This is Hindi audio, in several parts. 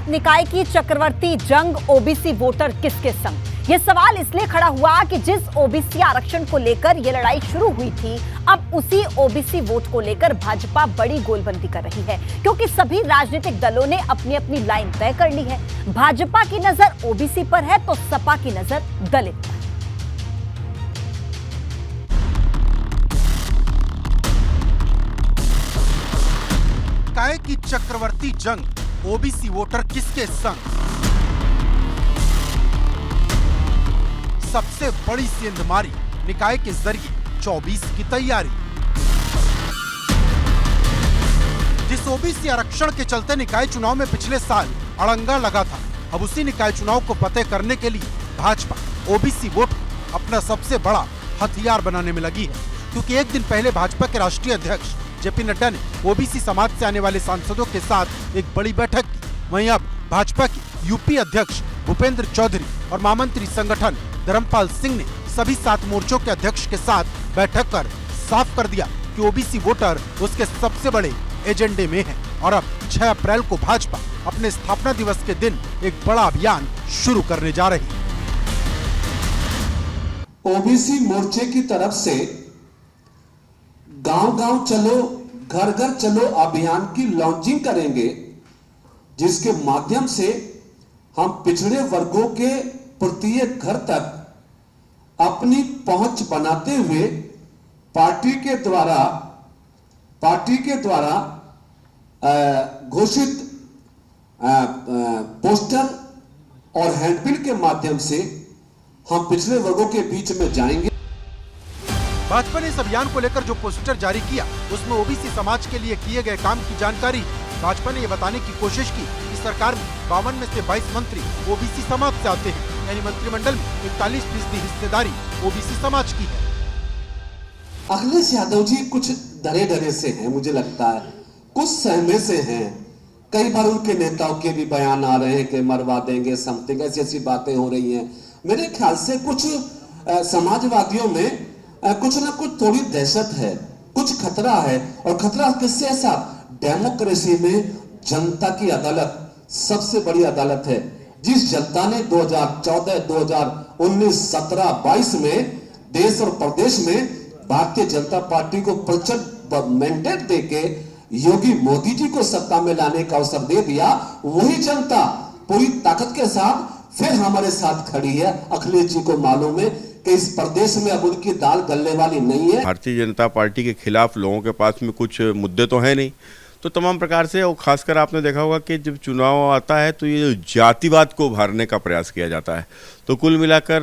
निकाय की चक्रवर्ती जंग ओबीसी वोटर किसके संग? ये सवाल इसलिए खड़ा हुआ कि जिस ओबीसी आरक्षण को लेकर ये लड़ाई शुरू हुई थी, अब उसी ओबीसी वोट को लेकर भाजपा बड़ी गोलबंदी कर रही है, क्योंकि सभी राजनीतिक दलों ने अपनी अपनी लाइन तय कर ली है। भाजपा की नजर ओबीसी पर है तो सपा की नजर दलित पर। निकाय की चक्रवर्ती जंग ओबीसी वोटर किसके संग? सबसे बड़ी सेंधमारी निकाय के जरिए 24 की तैयारी। जिस ओबीसी आरक्षण के चलते निकाय चुनाव में पिछले साल अड़ंगा लगा था, अब उसी निकाय चुनाव को फतेह करने के लिए भाजपा ओबीसी वोट अपना सबसे बड़ा हथियार बनाने में लगी है। क्योंकि एक दिन पहले भाजपा के राष्ट्रीय अध्यक्ष जेपी नड्डा ने ओबीसी समाज से आने वाले सांसदों के साथ एक बड़ी बैठक की। वहीं अब भाजपा के यूपी अध्यक्ष भूपेंद्र चौधरी और महामंत्री संगठन धर्मपाल सिंह ने सभी 7 मोर्चों के अध्यक्ष के साथ बैठक कर साफ कर दिया कि ओबीसी वोटर उसके सबसे बड़े एजेंडे में है। और अब 6 अप्रैल को भाजपा अपने स्थापना दिवस के दिन एक बड़ा अभियान शुरू करने जा रही है। ओबीसी मोर्चे की तरफ से गांव-गांव चलो, घर-घर चलो अभियान की लॉन्चिंग करेंगे, जिसके माध्यम से हम पिछड़े वर्गों के प्रत्येक घर तक अपनी पहुंच बनाते हुए पार्टी के द्वारा घोषित पोस्टर और हैंडबिल के माध्यम से हम पिछड़े वर्गों के बीच में जाएंगे। भाजपा ने इस अभियान को लेकर जो पोस्टर जारी किया, उसमें ओबीसी समाज के लिए किए गए काम की जानकारी। भाजपा ने ये बताने की कोशिश की कि सरकार में 52 में से 22 मंत्री ओबीसी समाज से आते हैं, यानी मंत्रिमंडल में 41% हिस्सेदारी ओबीसी समाज की है। अखिलेश यादव जी कुछ डरे से हैं, मुझे लगता है कुछ सहमे से हैं। कई बार उनके नेताओं के भी बयान आ रहे हैं कि मरवा देंगे, समथिंग ऐसी बातें हो रही हैं। मेरे ख्याल से कुछ समाजवादियों में कुछ ना कुछ थोड़ी दहशत है, कुछ खतरा है। और खतरा किससे? ऐसा डेमोक्रेसी में जनता की अदालत सबसे बड़ी अदालत है। जिस जनता ने 2014, 2019, 17, 22 में देश और प्रदेश में भारतीय जनता पार्टी को प्रचंड मैंडेट देके योगी मोदी जी को सत्ता में लाने का अवसर दे दिया, वही जनता पूरी ताकत के साथ फिर हमारे साथ खड़ी है। अखिलेश जी को मालूम है कि इस प्रदेश में अब उनकी दाल गलने वाली नहीं है। भारतीय जनता पार्टी के खिलाफ लोगों के पास में कुछ मुद्दे तो है नहीं, तो तमाम प्रकार से, और खासकर आपने देखा होगा कि जब चुनाव आता है तो ये जातिवाद को उभारने का प्रयास किया जाता है। तो कुल मिलाकर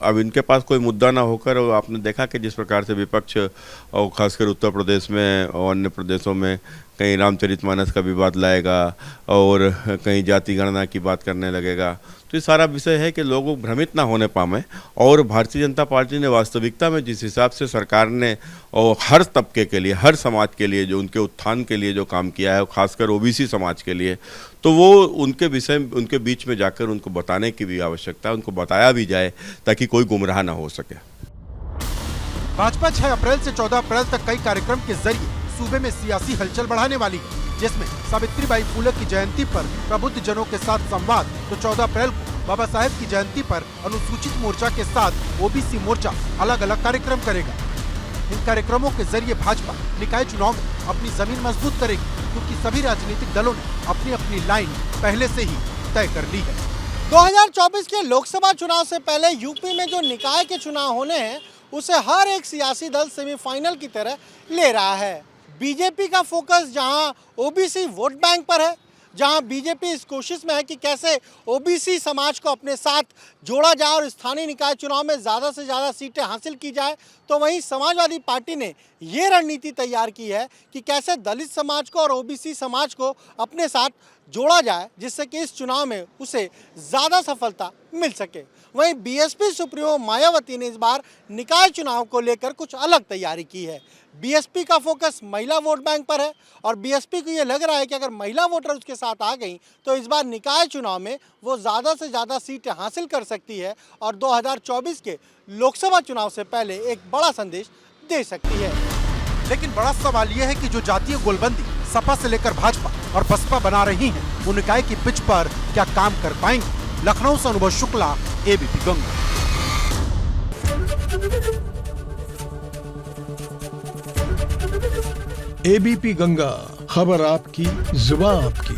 अब इनके पास कोई मुद्दा ना होकर, और आपने देखा कि जिस प्रकार से विपक्ष और खासकर उत्तर प्रदेश में और अन्य प्रदेशों में कहीं रामचरितमानस का विवाद लाएगा और कहीं जाति गणना की बात करने लगेगा। तो ये सारा विषय है कि लोग भ्रमित ना होने पाए। और भारतीय जनता पार्टी ने वास्तविकता में जिस हिसाब से सरकार ने और हर तबके के लिए, हर समाज के लिए, जो उनके उत्थान के लिए जो काम किया है, खासकर ओबीसी समाज के लिए, तो वो उनके विषय, उनके बीच में जाकर उनको बताने की भी आवश्यकता है, उनको बताया भी जाए ताकि कोई गुमराह ना हो सके। भाजपा 6 अप्रैल से 14 अप्रैल तक कई कार्यक्रम के जरिए सूबे में सियासी हलचल बढ़ाने वाली है, जिसमें सावित्रीबाई फुले की जयंती पर प्रबुद्ध जनों के साथ संवाद, तो 14 अप्रैल को बाबा साहेब की जयंती पर अनुसूचित मोर्चा के साथ ओबीसी मोर्चा अलग अलग कार्यक्रम करेगा। इन कार्यक्रमों के जरिए भाजपा निकाय चुनाव में अपनी जमीन मजबूत करेगी, क्योंकि सभी राजनीतिक दलों ने अपनी अपनी लाइन पहले से ही तय कर ली है। 2024 के लोकसभा चुनाव से पहले यूपी में जो निकाय के चुनाव होने हैं, उसे हर एक सियासी दल सेमीफाइनल की तरह ले रहा है। बीजेपी का फोकस जहां ओबीसी वोट बैंक पर है, जहां बीजेपी इस कोशिश में है कि कैसे ओबीसी समाज को अपने साथ जोड़ा जाए और स्थानीय निकाय चुनाव में ज़्यादा से ज़्यादा सीटें हासिल की जाए, तो वहीं समाजवादी पार्टी ने ये रणनीति तैयार की है कि कैसे दलित समाज को और ओबीसी समाज को अपने साथ जोड़ा जाए, जिससे कि इस चुनाव में उसे ज़्यादा सफलता मिल सके। वहीं बीएसपी सुप्रीमो मायावती ने इस बार निकाय चुनाव को लेकर कुछ अलग तैयारी की है। बीएसपी का फोकस महिला वोट बैंक पर है और बीएसपी को ये लग रहा है कि अगर महिला वोटर उसके साथ आ गई तो इस बार निकाय चुनाव में वो ज़्यादा से ज़्यादा सीटें हासिल कर सकती है और 2024 के लोकसभा चुनाव से पहले एक बड़ा संदेश दे सकती है। लेकिन बड़ा सवाल यह है कि जो जातीय गोलबंदी सपा से लेकर भाजपा और बसपा बना रही हैं, वो निकाय की पिच पर क्या काम कर पाएंगे? लखनऊ से अनुभव शुक्ला, एबीपी गंगा। एबीपी गंगा, खबर आपकी, जुबान आपकी।